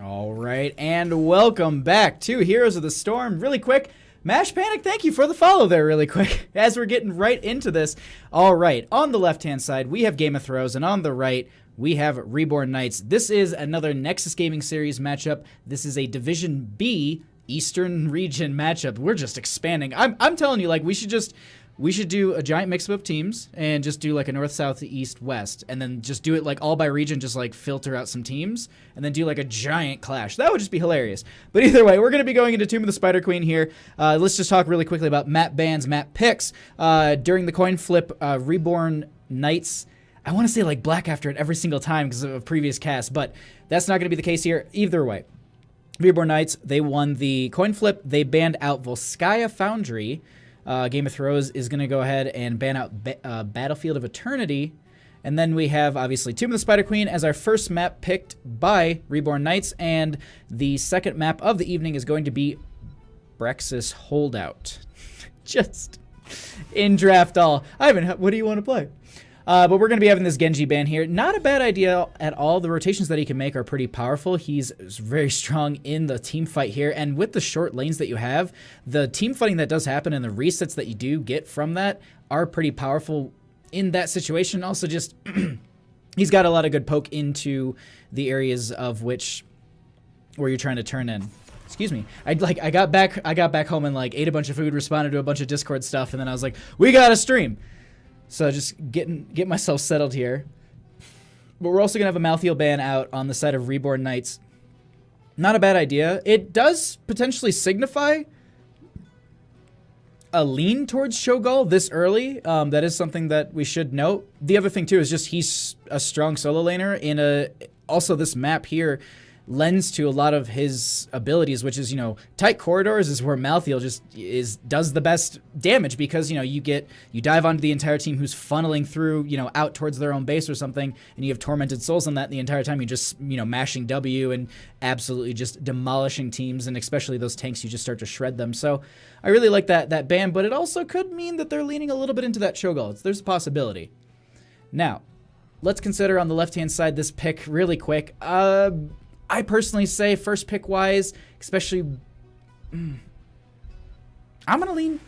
All right, and welcome back to Heroes of the Storm. Really quick, Mash Panic, thank you for the follow there really quick as we're getting right into this. All right, on the left-hand side, we have Game of Thrones, and on the right, we have Reborn Knights. This is another Nexus Gaming Series matchup. This is a Division B Eastern region matchup. We're just expanding. I'm telling you, like, we should do a giant mix of teams and just do like a north, south, east, west, and then just do it like all by region, just like filter out some teams, and then do like a giant clash. That would just be hilarious. But either way, we're going to be going into Tomb of the Spider Queen here. Let's just talk really quickly about map bans, map picks. During the coin flip, Reborn Knights, I want to say like black after it every single time because of a previous cast, but that's not going to be the case here. Either way, Reborn Knights, they won the coin flip. They banned out Volskaya Foundry. Game of Thrones is going to go ahead and ban out Battlefield of Eternity. And then we have, obviously, Tomb of the Spider Queen as our first map picked by Reborn Knights. And the second map of the evening is going to be Brexis Holdout. Just in draft all. Ivan, what do you want to play? But we're going to be having this Genji ban here. Not a bad idea at all. The rotations that he can make are pretty powerful. He's very strong in the team fight here. And with the short lanes that you have, the team fighting that does happen and the resets that you do get from that are pretty powerful in that situation. Also, just he's got a lot of good poke into the areas of where you're trying to turn in. Excuse me. I got back home and like ate a bunch of food, responded to a bunch of Discord stuff, and then I was like, we got to stream. So just get myself settled here. But we're also going to have a Malthael ban out on the side of Reborn Knights. Not a bad idea. It does potentially signify a lean towards Shogal this early. That is something that we should note. The other thing, too, is just he's a strong solo laner. Also, this map here lends to a lot of his abilities, which is, tight corridors is where Malthael just does the best damage because, you dive onto the entire team who's funneling through, out towards their own base or something, and you have Tormented Souls on that the entire time. You just, mashing W and absolutely just demolishing teams, and especially those tanks, you just start to shred them. So I really like that ban, but it also could mean that they're leaning a little bit into that Shogal. There's a possibility. Now, let's consider on the left-hand side this pick really quick. I personally say first pick wise, especially, I'm going to lean,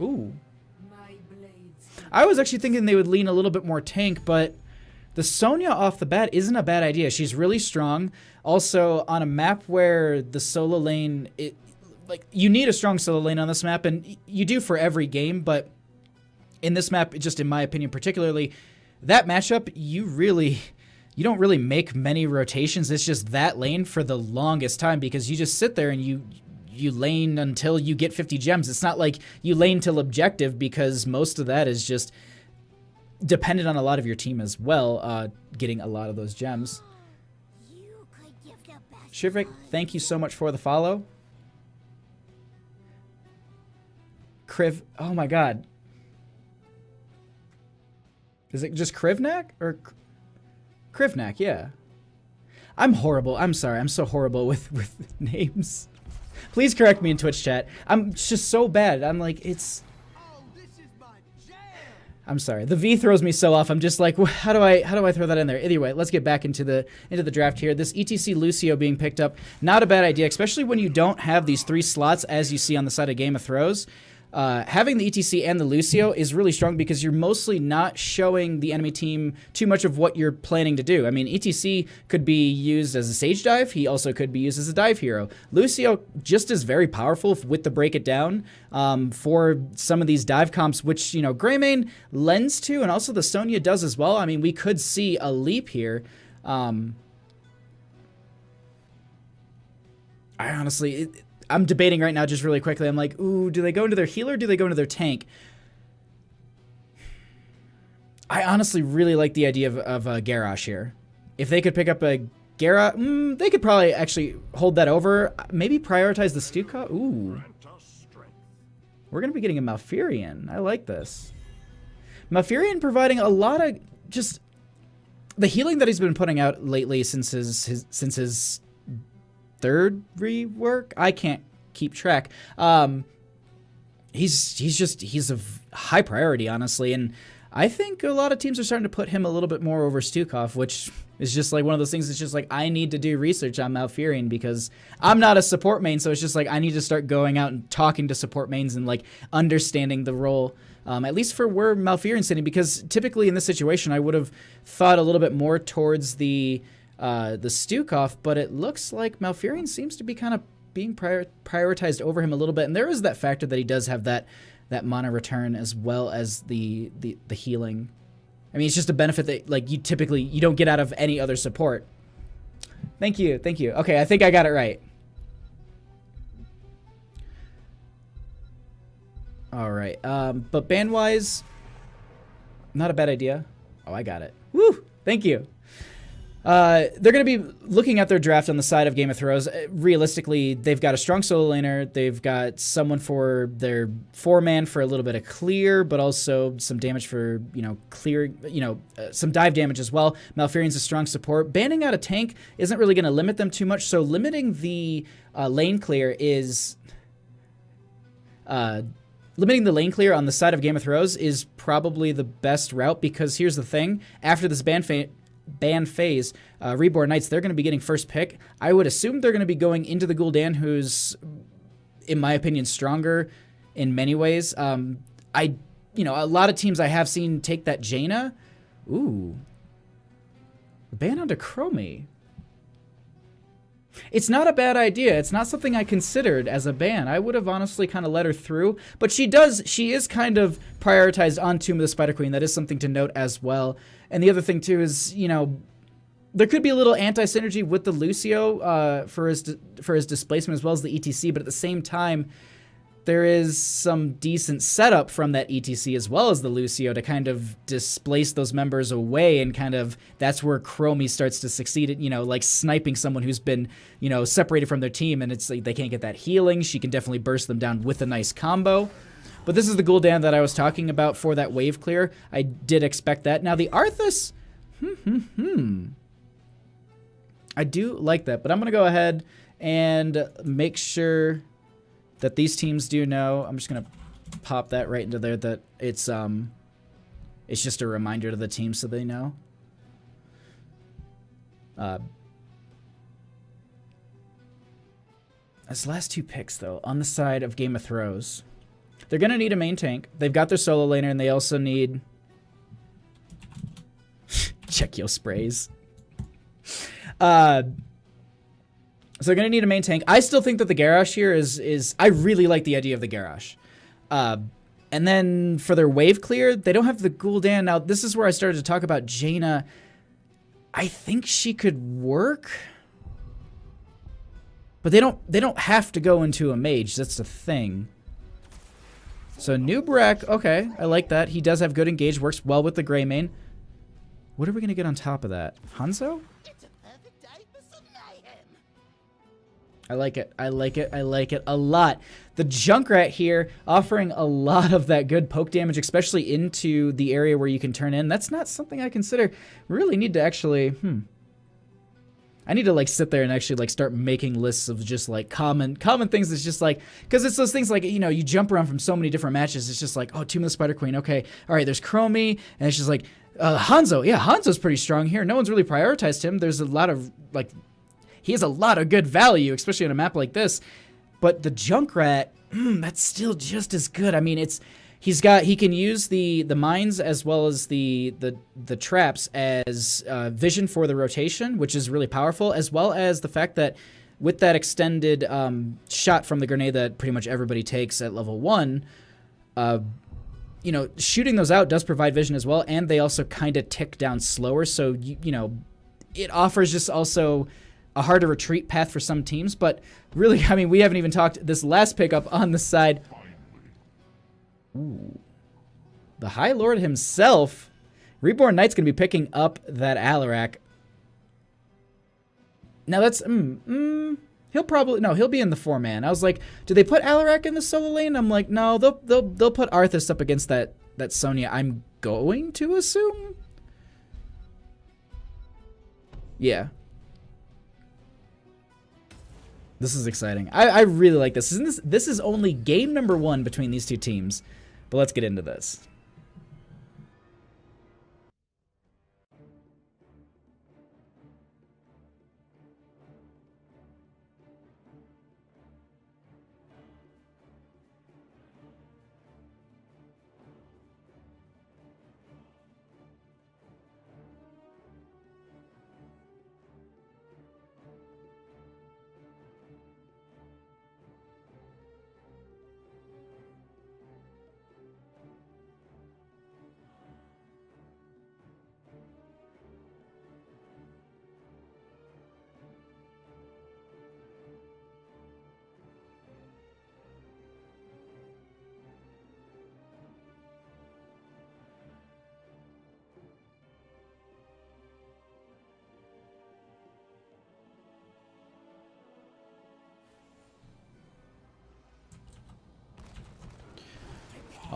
ooh. I was actually thinking they would lean a little bit more tank, but the Sonya off the bat isn't a bad idea. She's really strong. Also, on a map where the solo lane, you need a strong solo lane on this map, and you do for every game, but in this map, just in my opinion particularly, that matchup, you don't really make many rotations. It's just that lane for the longest time because you just sit there and you lane until you get 50 gems. It's not like you lane till objective because most of that is just dependent on a lot of your team as well, getting a lot of those gems. Shivrik, thank you so much for the follow. Kriv, oh my god. Is it just Krivnak or... Krivnak, yeah. I'm horrible. I'm sorry. I'm so horrible with names. Please correct me in Twitch chat. I'm just so bad. I'm like, it's... I'm sorry. The V throws me so off. I'm just like, how do I throw that in there? Anyway, let's get back into the draft here. This ETC Lucio being picked up, not a bad idea, especially when you don't have these 3 slots as you see on the side of Game of Thrones. Having the ETC and the Lucio is really strong because you're mostly not showing the enemy team too much of what you're planning to do. I mean, ETC could be used as a Sage dive. He also could be used as a dive hero. Lucio just is very powerful with the break it down for some of these dive comps, which, Greymane lends to, and also the Sonya does as well. I mean, we could see a leap here. I honestly... I'm debating right now just really quickly. I'm like, ooh, do they go into their healer or do they go into their tank? I honestly really like the idea of Garrosh here. If they could pick up a Garrosh, they could probably actually hold that over. Maybe prioritize the Stukov. Ooh. We're going to be getting a Malfurion. I like this. Malfurion providing a lot of just the healing that he's been putting out lately since his third rework. I can't keep track. He's a high priority, honestly, and I think a lot of teams are starting to put him a little bit more over Stukov, which It's just like one of those things. It's just like I need to do research on Malfurion because I'm not a support main. So it's just like I need to start going out and talking to support mains and like understanding the role, at least for where Malfurion's sitting. Because typically in this situation, I would have thought a little bit more towards the Stukov, but it looks like Malfurion seems to be kind of being prioritized over him a little bit. And there is that factor that he does have that mana return as well as the healing. I mean, it's just a benefit that like you don't get out of any other support. Thank you. Okay, I think I got it right. All right, but ban-wise, not a bad idea. Oh, I got it. Woo! Thank you. They're going to be looking at their draft on the side of Game of Thrones. Realistically, they've got a strong solo laner. They've got someone for their 4-man for a little bit of clear, but also some damage for, clear, some dive damage as well. Malfurion's a strong support. Banning out a tank isn't really going to limit them too much, so limiting the lane clear is... limiting the lane clear on the side of Game of Thrones is probably the best route, because here's the thing. After this ban phase, Reborn Knights, they're going to be getting first pick. I would assume they're going to be going into the Gul'dan, who's, in my opinion, stronger in many ways. A lot of teams I have seen take that Jaina. Ooh. Ban onto Chromie. It's not a bad idea. It's not something I considered as a ban. I would have honestly kind of let her through, but she is kind of prioritized on Tomb of the Spider Queen. That is something to note as well. And the other thing too is, there could be a little anti-synergy with the Lucio for his displacement as well as the ETC, but at the same time, there is some decent setup from that ETC as well as the Lucio to kind of displace those members away, and kind of that's where Chromie starts to succeed at, like sniping someone who's been, separated from their team, and it's like they can't get that healing. She can definitely burst them down with a nice combo. But this is the Gul'dan that I was talking about for that wave clear. I did expect that. Now the Arthas, I do like that, but I'm going to go ahead and make sure that these teams do know. I'm just going to pop that right into there, that it's just a reminder to the team so they know. As last two picks, though, on the side of Game of Thrones, they're going to need a main tank. They've got their solo laner, and they also need... Check your sprays. So they're going to need a main tank. I still think that the Garrosh here is I really like the idea of the Garrosh. And then for their wave clear, they don't have the Gul'dan. Now, this is where I started to talk about Jaina. I think she could work. But they don't have to go into a mage. That's the thing. So Nubrak, okay, I like that. He does have good engage, works well with the Grey main. What are we going to get on top of that? Hanzo? I like it. I like it. I like it a lot. The Junkrat here offering a lot of that good poke damage, especially into the area where you can turn in. That's not something I consider. Really need to actually, I need to like sit there and actually like start making lists of just like common things. That's just like, because it's those things like, you jump around from so many different matches. It's just like, oh, Tomb of the Spider Queen. Okay. All right. There's Chromie. And it's just like, Hanzo. Yeah. Hanzo's pretty strong here. No one's really prioritized him. There's a lot of like, he has a lot of good value, especially on a map like this. But the Junkrat, that's still just as good. I mean, he can use the mines as well as the traps as vision for the rotation, which is really powerful, as well as the fact that with that extended shot from the grenade that pretty much everybody takes at level 1, shooting those out does provide vision as well, and they also kind of tick down slower. So it offers just also a harder retreat path for some teams. But really, I mean, we haven't even talked this last pickup on the side. Ooh. The High Lord himself. Reborn Knight's going to be picking up that Alarak. Now that's, he'll be in the 4-man. I was like, do they put Alarak in the solo lane? I'm like, no, they'll put Arthas up against that Sonya, I'm going to assume. Yeah. This is exciting. I really like this. This is only game number 1 between these two teams. But let's get into this.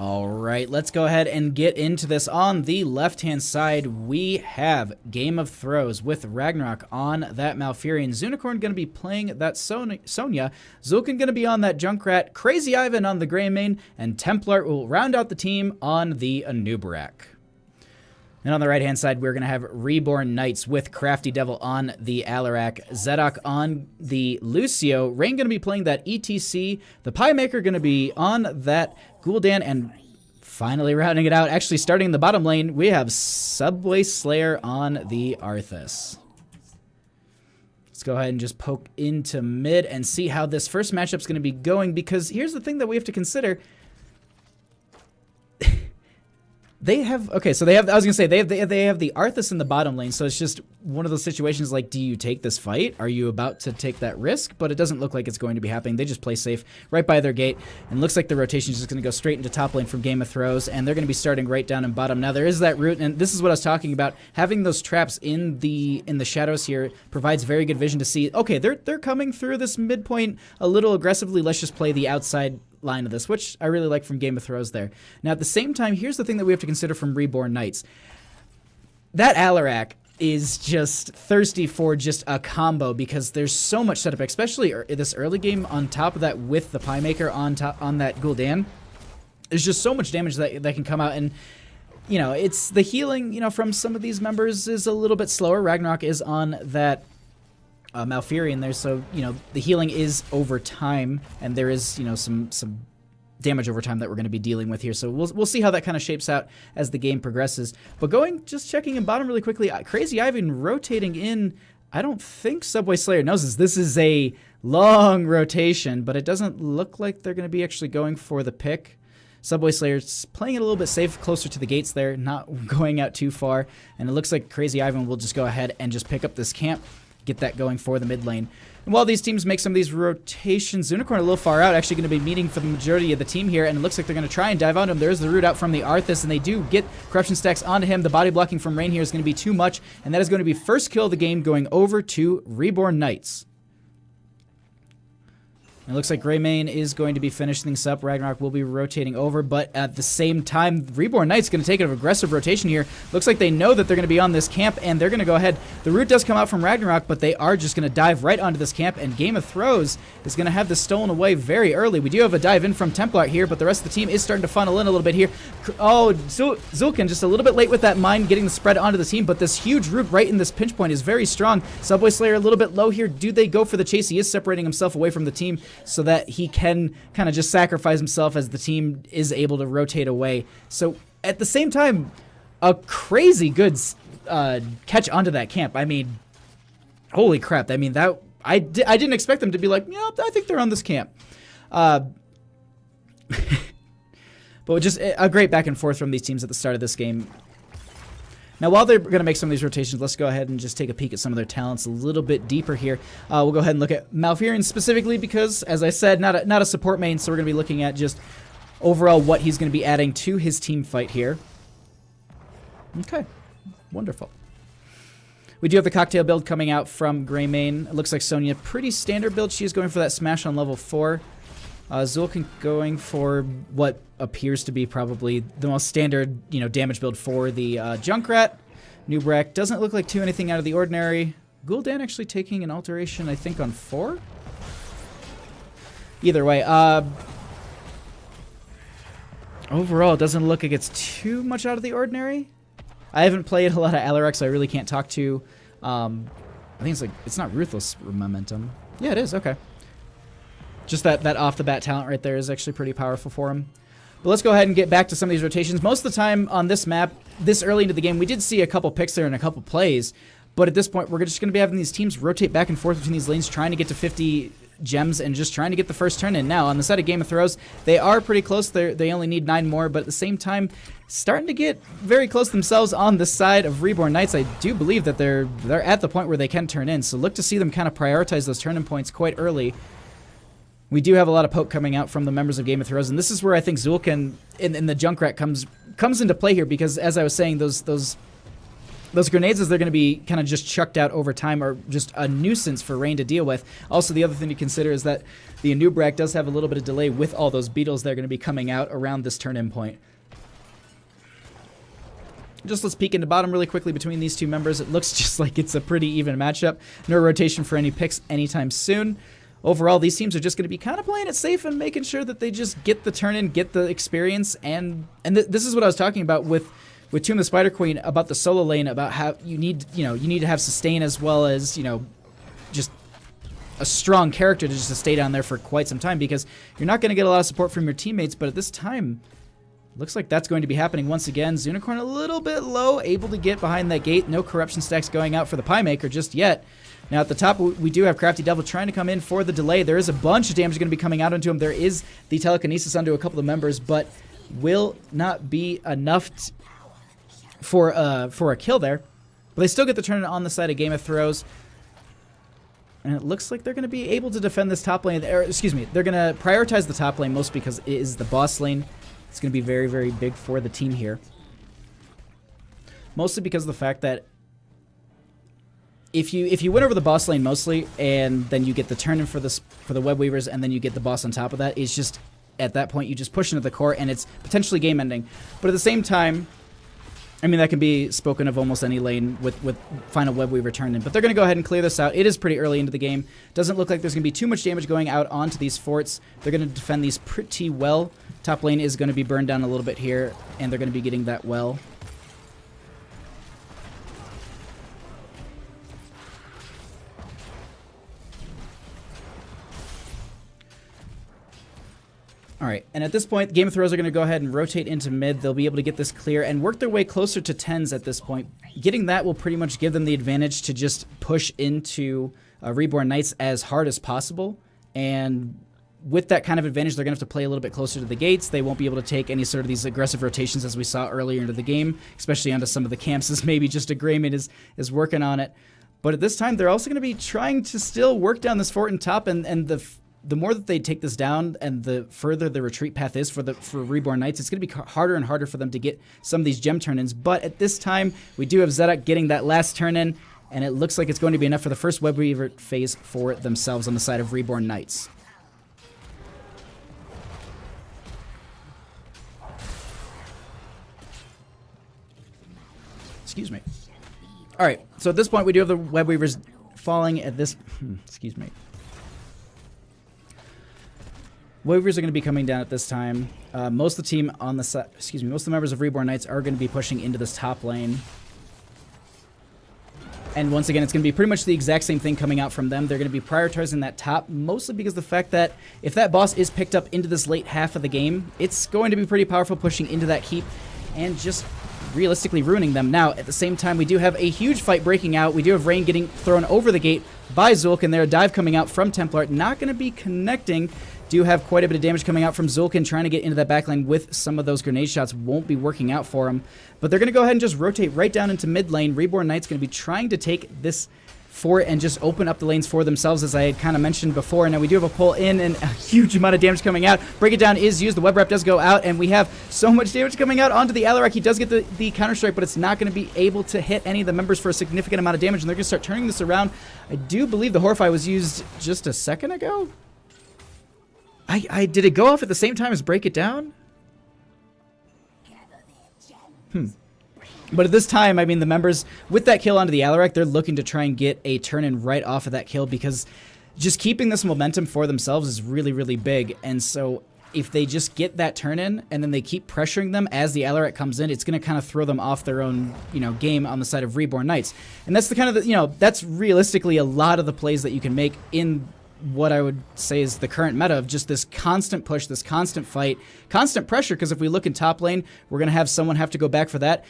All right, let's go ahead and get into this. On the left-hand side, we have Game of Throws with Ragnarok on that Malfurion. Zunicorn going to be playing that Sonya. Zulkin going to be on that Junkrat. Crazy Ivan on the Greymane. And Templar will round out the team on the Anubarak. And on the right-hand side, we're going to have Reborn Knights with Crafty Devil on the Alarak, Zedok on the Lucio, Rain going to be playing that ETC, the Pie Maker going to be on that Gul'dan, and finally rounding it out, actually starting in the bottom lane, we have Subway Slayer on the Arthas. Let's go ahead and just poke into mid and see how this first matchup's going to be going, because here's the thing that we have to consider. They have, okay, so they have, I was going to say, they have the Arthas in the bottom lane, so it's just one of those situations like, do you take this fight? Are you about to take that risk? But it doesn't look like it's going to be happening. They just play safe right by their gate, and looks like the rotation is just going to go straight into top lane from Game of Throws, and they're going to be starting right down in bottom. Now, there is that route, and this is what I was talking about. Having those traps in the shadows here provides very good vision to see, okay, they're coming through this midpoint a little aggressively. Let's just play the outside line of this, which I really like from Game of Throws there. Now, at the same time, here's the thing that we have to consider from Reborn Knights. That Alarak is just thirsty for just a combo, because there's so much setup, especially this early game. On top of that, with the Pie Maker on that Gul'dan, there's just so much damage that can come out. And you know, it's the healing, you know, from some of these members is a little bit slower. Ragnarok is on that Malfurion there, so you know the healing is over time, and there is, you know, some damage over time that we're going to be dealing with here. So we'll see how that kind of shapes out as the game progresses. But just checking in bottom really quickly, Crazy Ivan rotating in. I don't think Subway Slayer knows this. This is a long rotation, but it doesn't look like they're going to be actually going for the pick. Subway Slayer's playing it a little bit safe, closer to the gates there, not going out too far. And it looks like Crazy Ivan will just go ahead and just pick up this camp, get that going for the mid lane. And while these teams make some of these rotations, Zunicorn a little far out, actually going to be meeting for the majority of the team here, and it looks like they're going to try and dive onto him. There's the root out from the Arthas, and they do get corruption stacks onto him. The body blocking from Rain here is going to be too much, and that is going to be first kill of the game, going over to Reborn Knights. It looks like Greymane is going to be finishing things up. Ragnarok will be rotating over, but at the same time, Reborn Knight's going to take an aggressive rotation here. Looks like they know that they're going to be on this camp, and they're going to go ahead. The root does come out from Ragnarok, but they are just going to dive right onto this camp, and Game of Throws is going to have this stolen away very early. We do have a dive in from Templar here, but the rest of the team is starting to funnel in a little bit here. Oh, Zulkin just a little bit late with that mine, getting the spread onto the team, but this huge root right in this pinch point is very strong. Subway Slayer a little bit low here. Do they go for the chase? He is separating himself away from the team so that he can kind of just sacrifice himself as the team is able to rotate away. So at the same time, a crazy good catch onto that camp. I mean, holy crap. I mean, that I didn't expect them to be like, yeah, I think they're on this camp. But just a great back and forth from these teams at the start of this game. Now, while they're going to make some of these rotations, let's go ahead and just take a peek at some of their talents a little bit deeper here. We'll go ahead and look at Malfurion specifically because, as I said, not a support main, so we're going to be looking at just overall what he's going to be adding to his team fight here. Okay, wonderful. We do have the cocktail build coming out from Greymane. It looks like Sonya, pretty standard build. She is going for that smash on level 4. Zulkin going for what appears to be probably the most standard, you know, damage build for the Junkrat. Anubarak doesn't look like anything out of the ordinary. Gul'dan actually taking an alteration, I think, on 4. Either way, overall, it doesn't look like it's too much out of the ordinary. I haven't played a lot of Alarak, so I really can't talk to. I think it's not Ruthless Momentum. Yeah, it is. Okay. Just that off the bat talent right there is actually pretty powerful for him. But let's go ahead and get back to some of these rotations. Most of the time on this map, this early into the game, we did see a couple picks there and a couple plays. But at this point, we're just going to be having these teams rotate back and forth between these lanes, trying to get to 50 gems and just trying to get the first turn in. Now, on the side of Game of Throws, they are pretty close. They only need 9 more, but at the same time, starting to get very close themselves on the side of Reborn Knights. I do believe that they're at the point where they can turn in, so look to see them kind of prioritize those turn-in points quite early. We do have a lot of poke coming out from the members of Game of Throws, and this is where I think Zulkin in the Junkrat comes into play here, because as I was saying, those those grenades, as they're going to be kind of just chucked out over time, are just a nuisance for Rain to deal with. Also, the other thing to consider is that the Anubrak does have a little bit of delay with all those beetles that are going to be coming out around this turn-in point. Just let's peek into bottom really quickly between these two members. It looks just like it's a pretty even matchup. No rotation for any picks anytime soon. Overall, these teams are just going to be kind of playing it safe and making sure that they just get the turn-in, get the experience, and this is what I was talking about with Tomb the Spider Queen, about the solo lane, about how you need to have sustain as well as, just a strong character to just stay down there for quite some time, because you're not going to get a lot of support from your teammates. But at this time, looks like that's going to be happening once again. Zunicorn a little bit low, able to get behind that gate. No corruption stacks going out for the Pie Maker just yet. Now at the top, we do have Crafty Devil trying to come in for the delay. There is a bunch of damage going to be coming out into him. There is the telekinesis onto a couple of members, but will not be enough for a kill there. But they still get the turn on the side of Game of Thrones. And it looks like they're going to be able to defend this top lane. Or, excuse me, they're going to prioritize the top lane most because it is the boss lane. It's going to be very, very big for the team here. Mostly because of the fact that if you win over the boss lane mostly, and then you get the turn in for the Web Weavers, and then you get the boss on top of that, it's just, at that point, you just push into the core, and it's potentially game ending. But at the same time, I mean, that can be spoken of almost any lane with final Web Weaver turn in. But they're going to go ahead and clear this out. It is pretty early into the game. Doesn't look like there's going to be too much damage going out onto these forts. They're going to defend these pretty well. Top lane is going to be burned down a little bit here, and they're going to be getting that well. Alright, and at this point, Game of Thrones are going to go ahead and rotate into mid. They'll be able to get this clear and work their way closer to 10s at this point. Getting that will pretty much give them the advantage to just push into Reborn Knights as hard as possible. And with that kind of advantage, they're going to have to play a little bit closer to the gates. They won't be able to take any sort of these aggressive rotations as we saw earlier into the game, especially onto some of the camps, as maybe just a Greymane is working on it. But at this time, they're also going to be trying to still work down this fort and top, and the more that they take this down and the further the retreat path is for Reborn Knights, it's going to be harder and harder for them to get some of these gem turn-ins. But at this time, we do have Zedek getting that last turn-in, and it looks like it's going to be enough for the first Web Weaver phase for themselves on the side of Reborn Knights. Excuse me. All right, so at this point, we do have the Web Weavers falling at this... excuse me. Weavers are going to be coming down at this time. Most of the team on the side, most of the members of Reborn Knights are going to be pushing into this top lane. And once again, it's going to be pretty much the exact same thing coming out from them. They're going to be prioritizing that top, mostly because of the fact that if that boss is picked up into this late half of the game, it's going to be pretty powerful pushing into that keep and just realistically ruining them. Now, at the same time, we do have a huge fight breaking out. We do have Rain getting thrown over the gate by Zul'Kin there. A dive coming out from Templar. Not going to be connecting. Do have quite a bit of damage coming out from Zul'Kin trying to get into that backline with some of those grenade shots. Won't be working out for him. But they're going to go ahead and just rotate right down into mid lane. Reborn Knight's going to be trying to take this fort and just open up the lanes for themselves, as I had kind of mentioned before. Now we do have a pull in and a huge amount of damage coming out. Break it down is used. The web wrap does go out, and we have so much damage coming out onto the Alarak. He does get the counter strike, but it's not going to be able to hit any of the members for a significant amount of damage, and they're going to start turning this around. I do believe the Horrify was used just a second ago. Did it go off at the same time as Break It Down? But at this time, I mean, the members, with that kill onto the Alarak, they're looking to try and get a turn-in right off of that kill, because just keeping this momentum for themselves is really, really big. And so if they just get that turn-in and then they keep pressuring them as the Alarak comes in, it's going to kind of throw them off their own, game on the side of Reborn Knights. And that's the kind of, that's realistically a lot of the plays that you can make in what I would say is the current meta of just this constant push, this constant fight, constant pressure, because if we look in top lane, we're going to have someone have to go back for that.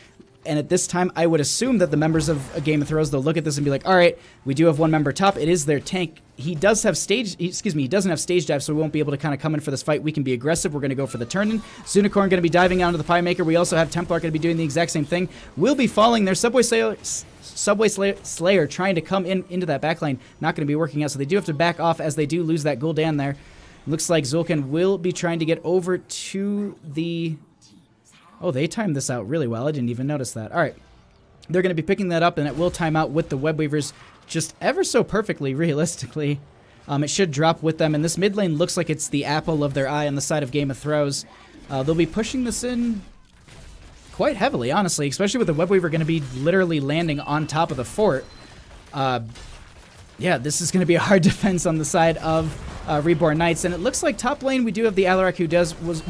And at this time, I would assume that the members of a Game of Thrones, they'll look at this and be like, all right, we do have one member top. It is their tank. He does have he doesn't have stage dive, so we won't be able to kind of come in for this fight. We can be aggressive. We're going to go for the turn-in. Zunicorn going to be diving onto the Pie Maker. We also have Templar going to be doing the exact same thing. We'll be following their Subway Slayer trying to come into that backline. Not going to be working out, so they do have to back off as they do lose that Gul'dan there. Looks like Zul'Kin will be trying to get over to the... Oh, they timed this out really well. I didn't even notice that. All right. They're going to be picking that up, and it will time out with the web weavers just ever so perfectly, realistically. It should drop with them, and this mid lane looks like it's the apple of their eye on the side of Game of Thrones. They'll be pushing this in quite heavily, honestly, especially with the web weaver going to be literally landing on top of the fort. Yeah, this is going to be a hard defense on the side of Reborn Knights, and it looks like top lane we do have the Alarak who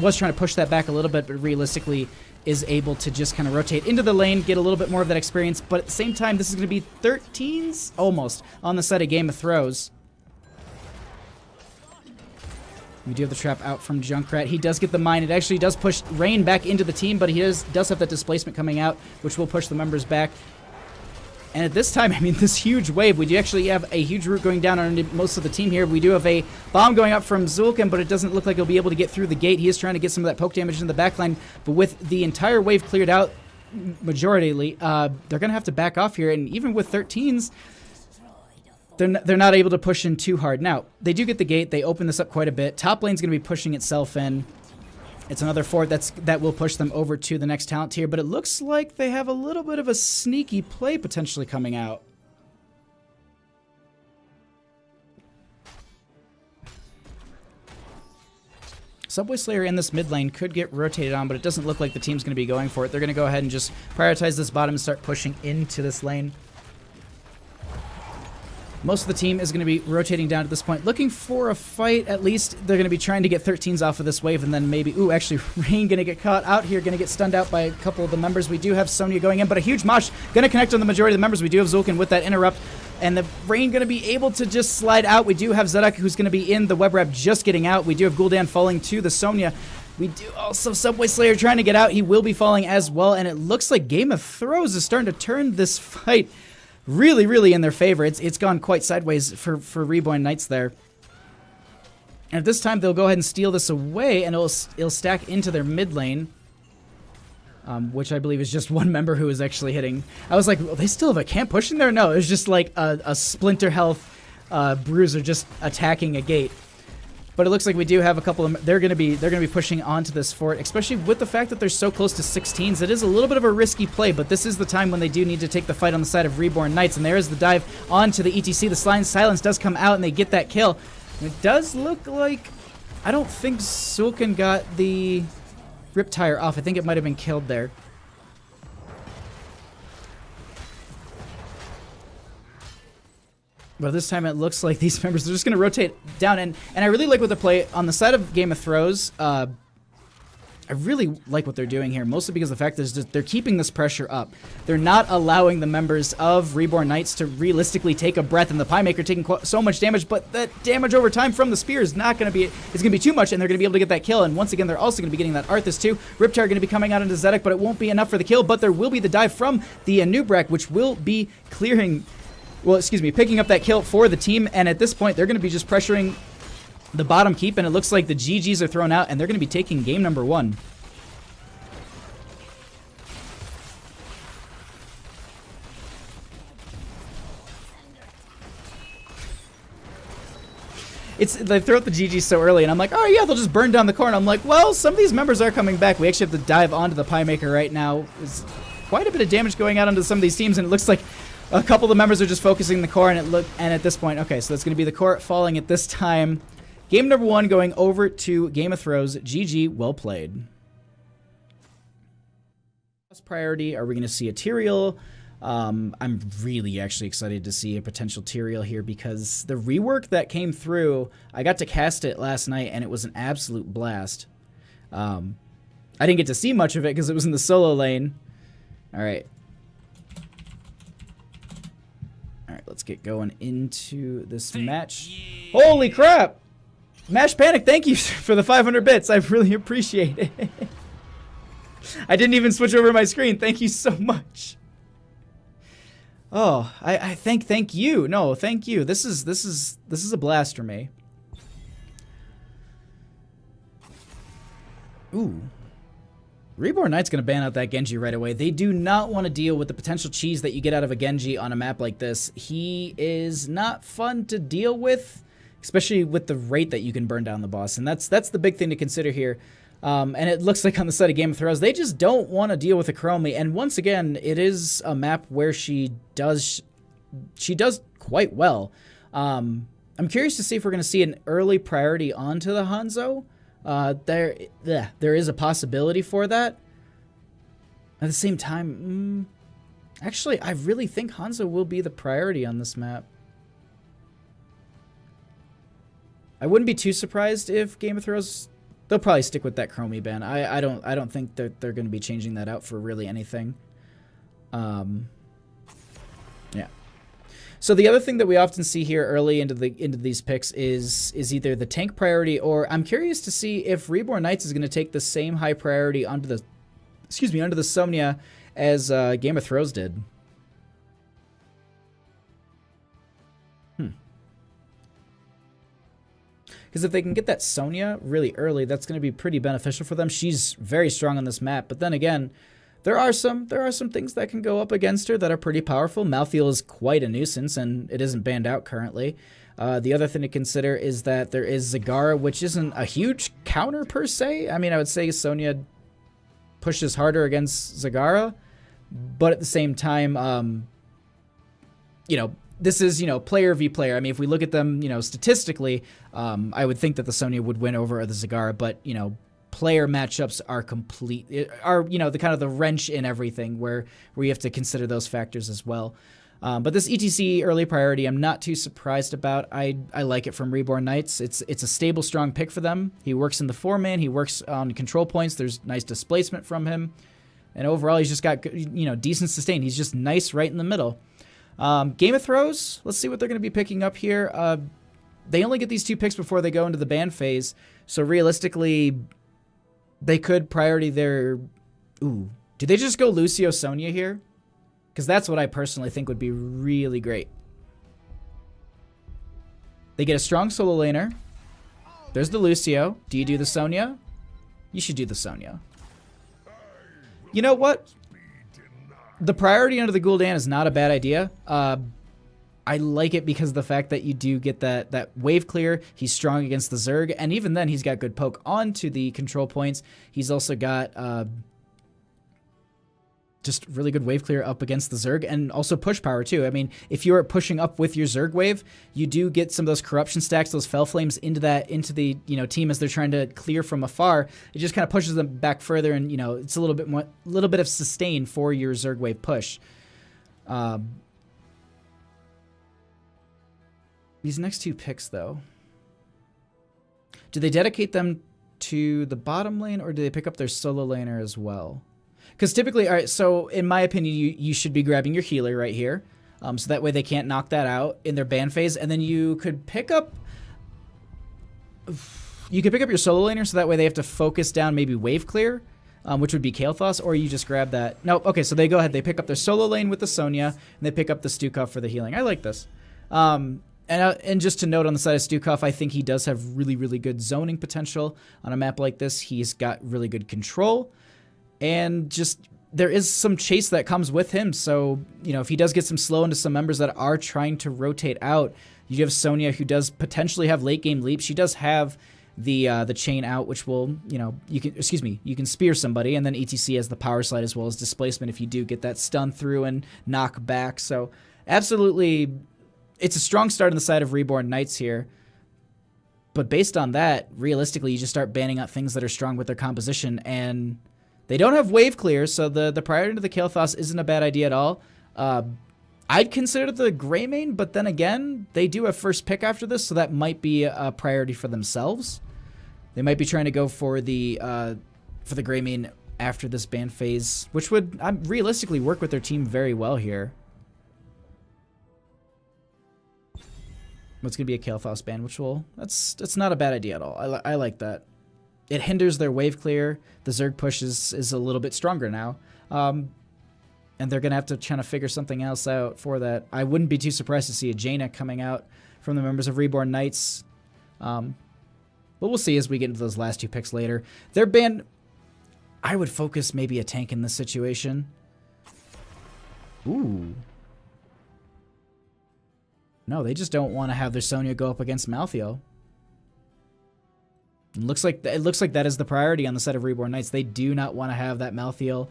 was trying to push that back a little bit, but realistically is able to just kind of rotate into the lane, get a little bit more of that experience, but at the same time, this is going to be 13s almost on the side of Game of Thrones. We do have the trap out from Junkrat. He does get the mine. It actually does push Rain back into the team, but he does have that displacement coming out, which will push the members back. And at this time, I mean, this huge wave, we do actually have a huge root going down on most of the team here. We do have a bomb going up from Zulkin, but it doesn't look like he'll be able to get through the gate. He is trying to get some of that poke damage in the backline, but with the entire wave cleared out, majoritarily, they're going to have to back off here. And even with 13s, they're not able to push in too hard. Now, they do get the gate. They open this up quite a bit. Top lane's going to be pushing itself in. It's another fort that will push them over to the next talent tier, but it looks like they have a little bit of a sneaky play potentially coming out. Subway Slayer in this mid lane could get rotated on, but it doesn't look like the team's going to be going for it. They're going to go ahead and just prioritize this bottom and start pushing into this lane. Most of the team is going to be rotating down at this point, looking for a fight. At least they're going to be trying to get 13s off of this wave, and then maybe... Ooh, actually, Rain going to get caught out here, going to get stunned out by a couple of the members. We do have Sonya going in, but a huge mosh going to connect on the majority of the members. We do have Zulkin with that interrupt, and the Rain going to be able to just slide out. We do have Zedek, who's going to be in the web wrap just getting out. We do have Gul'dan falling to the Sonya. We do also Subway Slayer trying to get out. He will be falling as well, and it looks like Game of Thrones is starting to turn this fight really, really in their favor. It's gone quite sideways for Reborn Knights there. And at this time, they'll go ahead and steal this away, and it'll stack into their mid lane, which I believe is just one member who is actually hitting. I was like, well, they still have a camp pushing there? No, it was just like a splinter health bruiser just attacking a gate. But it looks like we do have a couple of... They're gonna be pushing onto this fort, especially with the fact that they're so close to 16s. It is a little bit of a risky play, but this is the time when they do need to take the fight on the side of Reborn Knights. And there is the dive onto the ETC. The silence does come out, and they get that kill. And it does look like... I don't think Zulkin got the Riptire off. I think it might have been killed there. But this time it looks like these members are just going to rotate down. And I really like what they play on the side of Game of Thrones. I really like what they're doing here, mostly because the fact is that they're keeping this pressure up. They're not allowing the members of Reborn Knights to realistically take a breath, and the Pie Maker taking so much damage, but that damage over time from the spear is not going to be, it's going to be too much, and they're going to be able to get that kill. And once again, they're also going to be getting that Arthas too. Riptire going to be coming out into Zedek, but it won't be enough for the kill, but there will be the dive from the Nubrak, which will be clearing... Well, excuse me, picking up that kill for the team, and at this point, they're going to be just pressuring the bottom keep, and it looks like the GGs are thrown out, and they're going to be taking game number 1. They throw out the GGs so early, and I'm like, oh yeah, they'll just burn down the core, and I'm like, well, some of these members are coming back. We actually have to dive onto the Pie Maker right now. There's quite a bit of damage going out onto some of these teams, and it looks like a couple of the members are just focusing the core, and at this point, okay, so that's going to be the core falling at this time. Game number 1 going over to Game of Thrones. GG, well played. Priority, are we going to see a Tyrael? I'm really actually excited to see a potential Tyrael here, because the rework that came through, I got to cast it last night, and it was an absolute blast. I didn't get to see much of it because it was in the solo lane. All right. Alright, let's get going into this match. Holy crap! Mash Panic, thank you for the 500 bits. I really appreciate it. I didn't even switch over my screen. Thank you so much. Oh, I thank you. No, thank you. This is a blast for me. Ooh. Reborn Knight's going to ban out that Genji right away. They do not want to deal with the potential cheese that you get out of a Genji on a map like this. He is not fun to deal with, especially with the rate that you can burn down the boss. And that's the big thing to consider here. And it looks like on the side of Game of Thrones, they just don't want to deal with a Chromie. And once again, it is a map where she does quite well. I'm curious to see if we're going to see an early priority onto the Hanzo. There is a possibility for that. At the same time, actually, I really think Hanzo will be the priority on this map. I wouldn't be too surprised if Game of Thrones. They'll probably stick with that Chromie ban. I don't think that they're going to be changing that out for really anything. Yeah. So the other thing that we often see here early into these picks is either the tank priority, or I'm curious to see if Reborn Knights is going to take the same high priority onto the Somnia as Game of Thrones did. Because if they can get that Sonya really early, that's going to be pretty beneficial for them. She's very strong on this map, but then again, there are some things that can go up against her that are pretty powerful. Malthael is quite a nuisance, and it isn't banned out currently. The other thing to consider is that there is Zagara, which isn't a huge counter per se. I mean, I would say Sonya pushes harder against Zagara, but at the same time, this is, player v player. I mean, if we look at them, statistically, I would think that the Sonya would win over the Zagara, but, player matchups are the kind of the wrench in everything where you have to consider those factors as well. But this ETC early priority, I'm not too surprised about. I like it from Reborn Knights. It's a stable, strong pick for them. He works in the 4-man. He works on control points. There's nice displacement from him. And overall, he's just got, decent sustain. He's just nice right in the middle. Game of Thrones, let's see what they're going to be picking up here. They only get these 2 picks before they go into the ban phase. So realistically, they could priority their... Ooh. Do they just go Lucio Sonya here? Because that's what I personally think would be really great. They get a strong solo laner. There's the Lucio. Do you do the Sonya? You should do the Sonya. You know what? The priority under the Gul'dan is not a bad idea. I like it because of the fact that you do get that wave clear. He's strong against the Zerg, and even then he's got good poke onto the control points. He's also got just really good wave clear up against the Zerg, and also push power too. I mean, if you're pushing up with your Zerg wave, you do get some of those corruption stacks, those fell flames into the team as they're trying to clear from afar. It just kind of pushes them back further, and it's a little bit of sustain for your Zerg wave push. These next 2 picks, though, do they dedicate them to the bottom lane, or do they pick up their solo laner as well? Because typically, all right, so in my opinion, you should be grabbing your healer right here, so that way they can't knock that out in their ban phase, and then you could pick up your solo laner, so that way they have to focus down maybe wave clear, which would be Kael'thas, or you just grab that. No, okay, so they go ahead, they pick up their solo lane with the Sonya, and they pick up the Stukov for the healing. I like this. And just to note on the side of Stukov, I think he does have really, really good zoning potential on a map like this. He's got really good control, and just there is some chase that comes with him. So, if he does get some slow into some members that are trying to rotate out, you have Sonya, who does potentially have late game leap. She does have the chain out, which will, you can spear somebody, and then ETC has the power slide as well as displacement if you do get that stun through and knock back. So absolutely, it's a strong start on the side of Reborn Knights here. But based on that, realistically, you just start banning out things that are strong with their composition, and they don't have wave clear, so the priority to the Kael'thas isn't a bad idea at all. I'd consider the Greymane, but then again, they do have first pick after this, so that might be a priority for themselves. They might be trying to go for the Greymane after this ban phase, which would realistically work with their team very well here. It's going to be a Kael'thas ban, which that's not a bad idea at all. I like that. It hinders their wave clear. The Zerg push is a little bit stronger now. And they're going to have to try to figure something else out for that. I wouldn't be too surprised to see a Jaina coming out from the members of Reborn Knights. But we'll see as we get into those last 2 picks later. Their ban, I would focus maybe a tank in this situation. Ooh. No, they just don't want to have their Sonya go up against Malthael. It looks like that is the priority on the side of Reborn Knights. They do not want to have that Malthael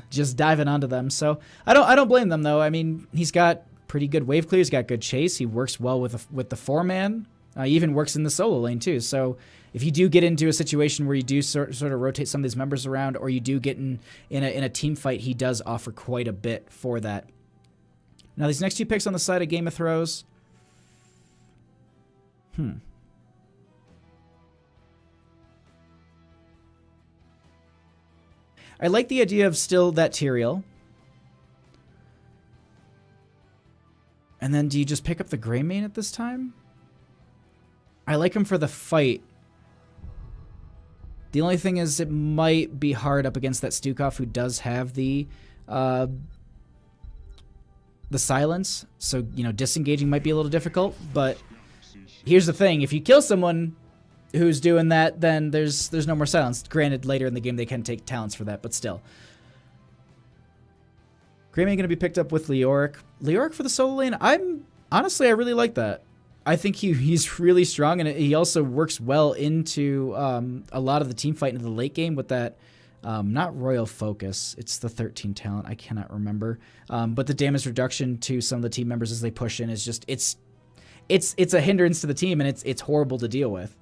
just diving onto them. So I don't blame them though. I mean, he's got pretty good wave clear. He's got good chase. He works well with the 4-man. He even works in the solo lane too. So if you do get into a situation where you do sort of rotate some of these members around, or you do get in a team fight, he does offer quite a bit for that. Now these next 2 picks on the side of Game of Thrones. I like the idea of still that Tyrael. And then do you just pick up the Greymane at this time? I like him for the fight. The only thing is it might be hard up against that Stukov, who does have the silence. So, you know, disengaging might be a little difficult. But here's the thing. If you kill someone who's doing that, then there's no more silence. Granted, later in the game they can take talents for that, but still. Greymane going to be picked up with Leoric. Leoric for the solo lane, honestly, I really like that. I think he's really strong, and he also works well into a lot of the team fight into the late game with that, not Royal Focus, it's the 13 talent, I cannot remember. But the damage reduction to some of the team members as they push in is just, it's a hindrance to the team, and it's horrible to deal with.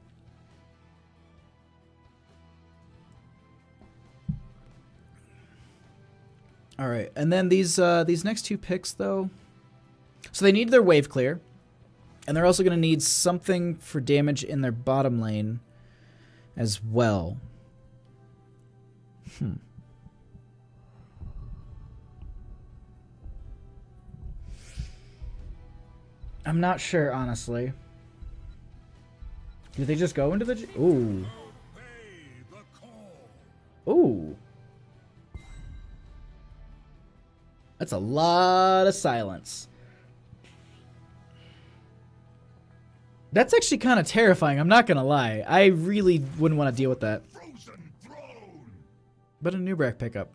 All right, and then these next 2 picks, though. So they need their wave clear, and they're also going to need something for damage in their bottom lane as well. I'm not sure, honestly. Do they just go into the... Ooh. Ooh. That's a lot of silence. That's actually kind of terrifying, I'm not gonna lie. I really wouldn't want to deal with that. But a Nubrak pickup.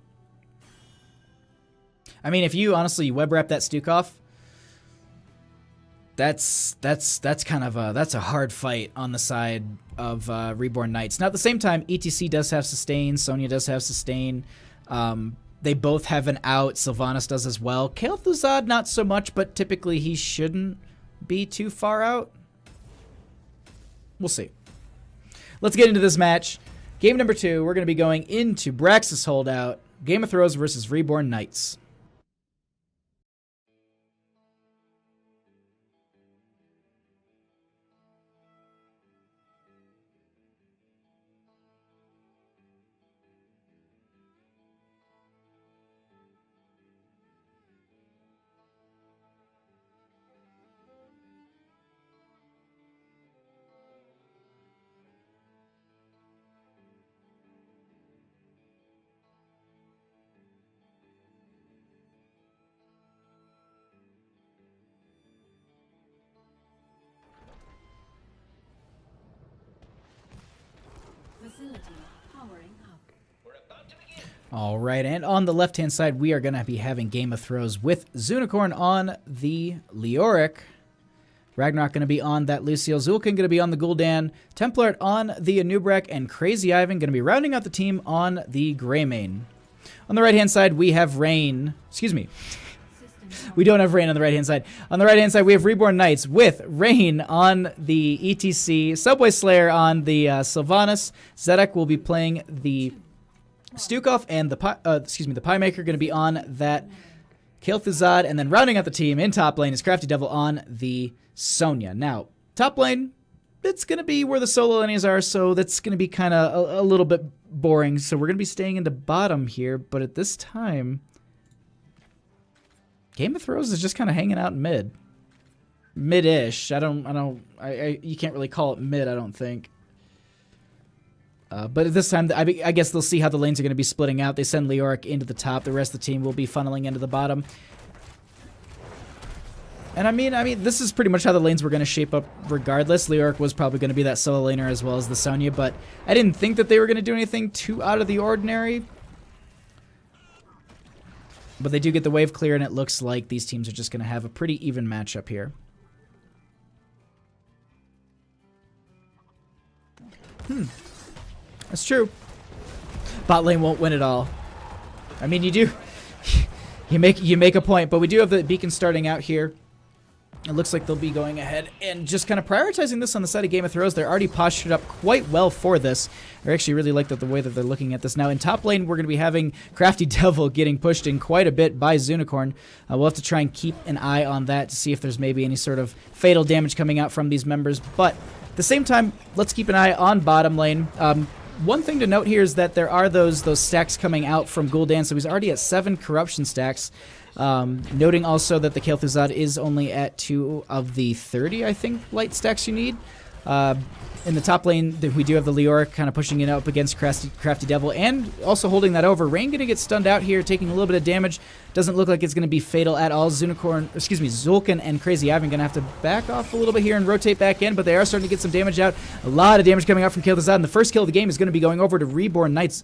I mean, if you honestly web wrap that Stukov, that's kind of a hard fight on the side of Reborn Knights. Now at the same time, ETC does have sustain, Sonya does have sustain. They both have an out. Sylvanas does as well. Kael'Thuzad, not so much, but typically he shouldn't be too far out. We'll see. Let's get into this match. Game number 2, we're going to be going into Braxis Holdout. Game of Thrones versus Reborn Knights. All right, and on the left-hand side, we are going to be having Game of Thrones with Zunicorn on the Leoric. Ragnarok going to be on that Lucio. Zulkin going to be on the Gul'dan. Templart on the Anubrak, and Crazy Ivan going to be rounding out the team on the Greymane. On the right-hand side, we have Rain. Excuse me. We don't have Rain on the right-hand side. On the right-hand side, we have Reborn Knights with Rain on the ETC. Subway Slayer on the Sylvanas. Zedek will be playing the Stukov, and the Pie Maker going to be on that Kael'Thuzad, and then rounding out the team in top lane is Crafty Devil on the Sonya. Now, top lane, it's going to be where the solo lanes are, so that's going to be kind of a little bit boring. So we're going to be staying into bottom here, but at this time, Game of Thrones is just kind of hanging out in mid-ish. You can't really call it mid, I don't think. But at this time, I guess they'll see how the lanes are going to be splitting out. They send Leoric into the top. The rest of the team will be funneling into the bottom. And I mean, this is pretty much how the lanes were going to shape up regardless. Leoric was probably going to be that solo laner as well as the Sonya, but I didn't think that they were going to do anything too out of the ordinary. But they do get the wave clear, and it looks like these teams are just going to have a pretty even matchup here. That's true. Bot lane won't win it all. I mean, you do. you make a point, but we do have the beacon starting out here. It looks like they'll be going ahead and just kind of prioritizing this on the side of Game of Thrones. They're already postured up quite well for this. I actually really like the way that they're looking at this. Now, in top lane, we're going to be having Crafty Devil getting pushed in quite a bit by Zunicorn. We'll have to try and keep an eye on that to see if there's maybe any sort of fatal damage coming out from these members. But at the same time, let's keep an eye on bottom lane. One thing to note here is that there are those stacks coming out from Gul'dan, so he's already at 7 corruption stacks. Noting also that the Kel'Thuzad is only at 2 of the 30, I think, light stacks you need. In the top lane, we do have the Leoric kind of pushing it up against Crafty Devil and also holding that over. Rain going to get stunned out here, taking a little bit of damage. Doesn't look like it's going to be fatal at all. Zul'Kan and Crazy Ivan going to have to back off a little bit here and rotate back in, but they are starting to get some damage out. A lot of damage coming out from Kel'Thuzad, and the first kill of the game is going to be going over to Reborn Knights.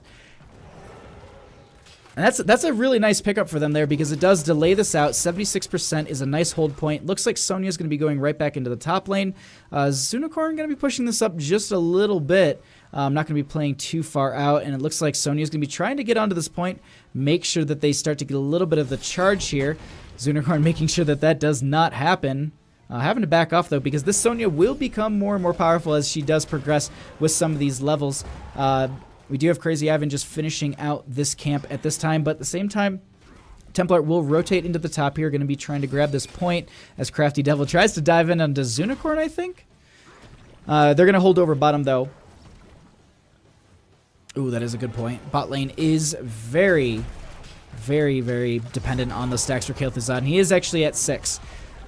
And that's a really nice pickup for them there because it does delay this out. 76% is a nice hold point. Looks like Sonya's going to be going right back into the top lane. Zunicorn going to be pushing this up just a little bit. Not going to be playing too far out, and it looks like Sonya's going to be trying to get onto this point, make sure that they start to get a little bit of the charge here. Zunicorn making sure that that does not happen. Having to back off, though, because this Sonya will become more and more powerful as she does progress with some of these levels. We do have Crazy Ivan just finishing out this camp at this time, but at the same time, Templar will rotate into the top here, going to be trying to grab this point as Crafty Devil tries to dive in onto Zunicorn, I think. They're going to hold over bottom, though. Ooh, that is a good point. Bot lane is very, very, very dependent on the stacks for Kel'Thuzad, and he is actually at 6.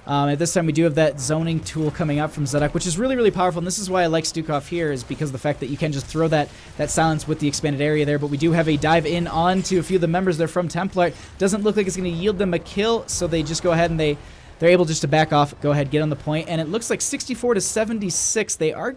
At this time, we do have that zoning tool coming out from Zedek, which is really, really powerful, and this is why I like Stukov here, is because of the fact that you can just throw that silence with the expanded area there, but we do have a dive in onto a few of the members there from Templar. Doesn't look like it's going to yield them a kill, so they just go ahead and they're able just to back off, go ahead, get on the point, and it looks like 64 to 76. They're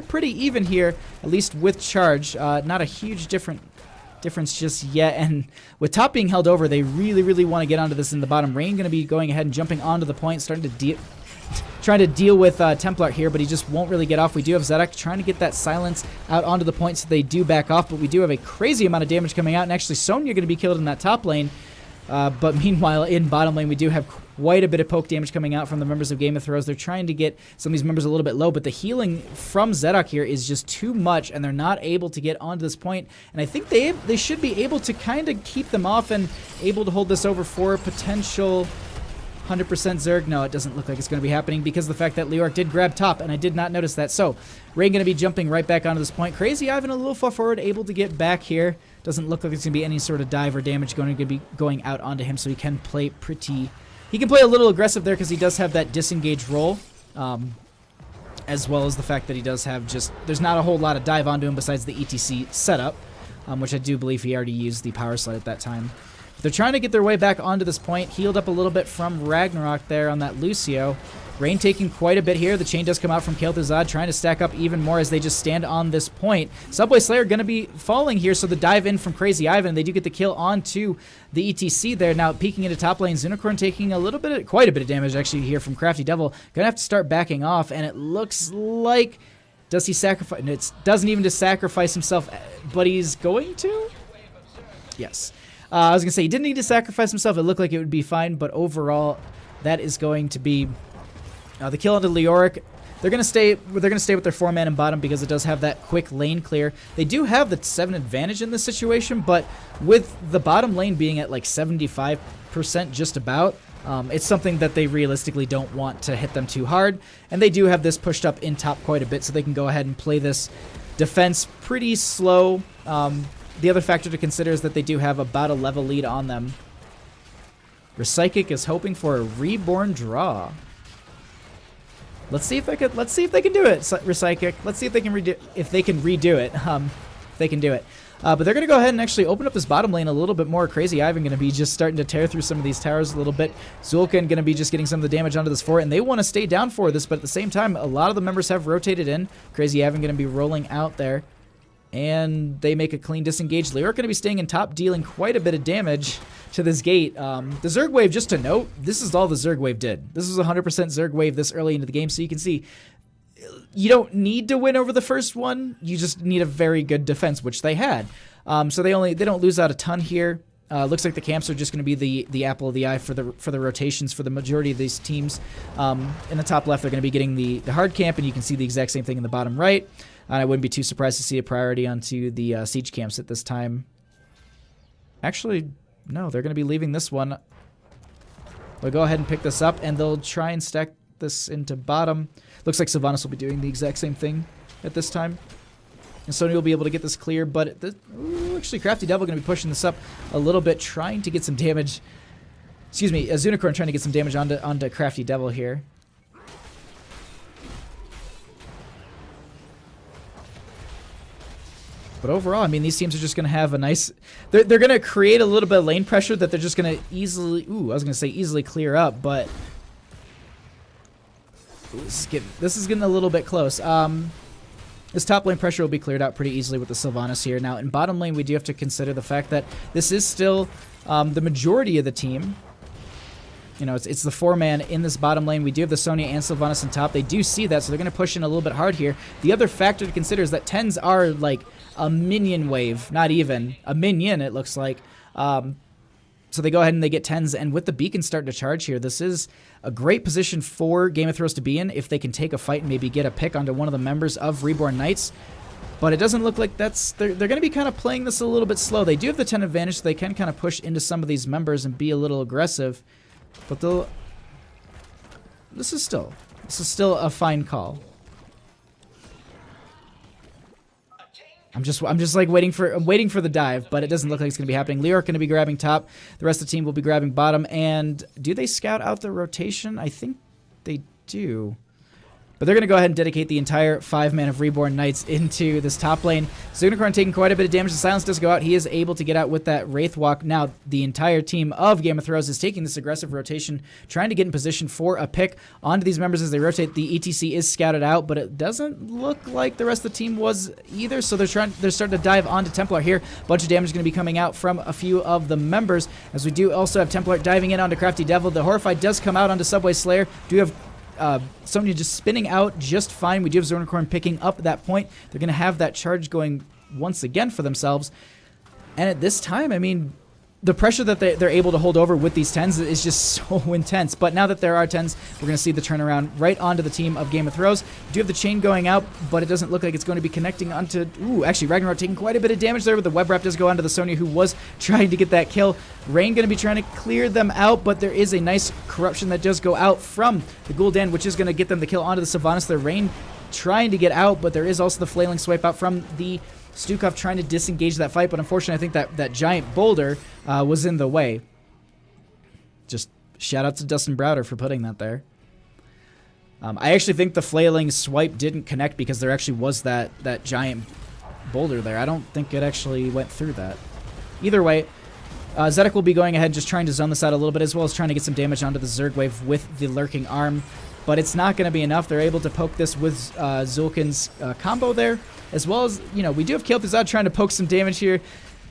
pretty even here, at least with charge. Not a huge difference just yet, and with top being held over, they really, really want to get onto this in the bottom. Rain going to be going ahead and jumping onto the point, trying to deal with Templar here, but he just won't really get off. We do have Zedek trying to get that silence out onto the point, so they do back off, but we do have a crazy amount of damage coming out, and actually Sonya going to be killed in that top lane. But meanwhile, in bottom lane, we do have quite a bit of poke damage coming out from the members of Game of Thrones. They're trying to get some of these members a little bit low, but the healing from Zedok here is just too much, and they're not able to get onto this point. And I think they should be able to kind of keep them off and able to hold this over for a potential 100% Zerg. No, it doesn't look like it's going to be happening because of the fact that Leoric did grab top, and I did not notice that. So, Rain going to be jumping right back onto this point. Crazy Ivan a little far forward, able to get back here. Doesn't look like it's going to be any sort of dive or damage going to be going out onto him, so he can play He can play a little aggressive there because he does have that disengage roll, as well as the fact that he does have there's not a whole lot of dive onto him besides the ETC setup, which I do believe he already used the power slide at that time. They're trying to get their way back onto this point. Healed up a little bit from Ragnarok there on that Lucio. Rain taking quite a bit here. The chain does come out from Kel'Thuzad, trying to stack up even more as they just stand on this point. Subway Slayer going to be falling here, so the dive in from Crazy Ivan. They do get the kill onto the ETC there. Now peeking into top lane, Zunicorn taking quite a bit of damage actually here from Crafty Devil. Going to have to start backing off, and it looks like, does he sacrifice? It doesn't even just sacrifice himself, but he's going to? Yes. I was going to say, he didn't need to sacrifice himself. It looked like it would be fine, but overall, that is going to be the kill onto Leoric. They're going to stay with their 4-man in bottom because it does have that quick lane clear. They do have the 7 advantage in this situation, but with the bottom lane being at like 75% just about, it's something that they realistically don't want to hit them too hard. And they do have this pushed up in top quite a bit, so they can go ahead and play this defense pretty slow. The other factor to consider is that they do have about a level lead on them. Recyclic is hoping for a Reborn draw. Let's see if they can do it, Recyclic. Let's see if they can redo it. They can do it. But they're going to go ahead and actually open up this bottom lane a little bit more. Crazy Ivan going to be just starting to tear through some of these towers a little bit. Zul'Kan going to be just getting some of the damage onto this fort, and they want to stay down for this, but at the same time, a lot of the members have rotated in. Crazy Ivan going to be rolling out there. And they make a clean disengage. Leoric going to be staying in top, dealing quite a bit of damage to this gate. The Zerg wave, just to note, this is all the Zerg wave did. This was 100% Zerg wave this early into the game, so you can see you don't need to win over the first one. You just need a very good defense, which they had. So they don't lose out a ton here. Looks like the camps are just going to be the apple of the eye for the rotations for the majority of these teams. In the top left, they're going to be getting the hard camp, and you can see the exact same thing in the bottom right. And I wouldn't be too surprised to see a priority onto the siege camps at this time. Actually, no, they're going to be leaving this one. They'll go ahead and pick this up, and they'll try and stack this into bottom. Looks like Sylvanas will be doing the exact same thing at this time. And Sony will be able to get this clear, but actually Crafty Devil going to be pushing this up a little bit, trying to get some damage. Excuse me, Zunicorn trying to get some damage onto Crafty Devil here. But overall, I mean, these teams are just going to have a nice... They're going to create a little bit of lane pressure that they're just going to easily... Ooh, I was going to say easily clear up, but... This is getting a little bit close. This top lane pressure will be cleared out pretty easily with the Sylvanas here. Now, in bottom lane, we do have to consider the fact that this is still the majority of the team. You know, it's the 4-man in this bottom lane. We do have the Sonya and Sylvanas on top. They do see that, so they're going to push in a little bit hard here. The other factor to consider is that 10s are like a minion wave. Not even. A minion, it looks like. So they go ahead and they get 10s, and with the beacon starting to charge here, this is a great position for Game of Thrones to be in if they can take a fight and maybe get a pick onto one of the members of Reborn Knights. But it doesn't look like that's... They're going to be kind of playing this a little bit slow. They do have the 10 advantage, so they can kind of push into some of these members and be a little aggressive. But they'll... This is still a fine call. I'm just like waiting for the dive, but it doesn't look like it's going to be happening. Leoric going to be grabbing top. The rest of the team will be grabbing bottom. And do they scout out the rotation? I think they do. But they're going to go ahead and dedicate the entire 5-man of Reborn Knights into this top lane. Zunicorn taking quite a bit of damage. The silence does go out. He is able to get out with that Wraith Walk. Now, the entire team of Game of Thrones is taking this aggressive rotation, trying to get in position for a pick onto these members as they rotate. The ETC is scouted out, but it doesn't look like the rest of the team was either. So they're starting to dive onto Templar here. A bunch of damage is going to be coming out from a few of the members, as we do also have Templar diving in onto Crafty Devil. The Horrified does come out onto Subway Slayer. Do have Sonya just spinning out just fine. We do have Zunicorn picking up that point. They're going to have that charge going once again for themselves. And at this time, I mean, the pressure that they're able to hold over with these 10s is just so intense. But now that there are 10s, we're going to see the turnaround right onto the team of Game of Thrones. We do have the chain going out, but it doesn't look like it's going to be connecting onto... Ooh, actually, Ragnarok taking quite a bit of damage there, but the web wrap does go onto the Sonya, who was trying to get that kill. Rain going to be trying to clear them out, but there is a nice corruption that does go out from the Gul'dan, which is going to get them the kill onto the Sylvanas. The Rain trying to get out, but there is also the flailing swipe out from the Stukov trying to disengage that fight, but unfortunately I think that giant boulder was in the way. Just shout out to Dustin Browder for putting that there. I actually think the flailing swipe didn't connect because there actually was that giant boulder there. I don't think it actually went through that. Either way, Zedek will be going ahead just trying to zone this out a little bit, as well as trying to get some damage onto the Zerg wave with the lurking arm. But it's not going to be enough. They're able to poke this with Zulkin's combo there, as well as, you know, we do have Kael'Thuzad trying to poke some damage here.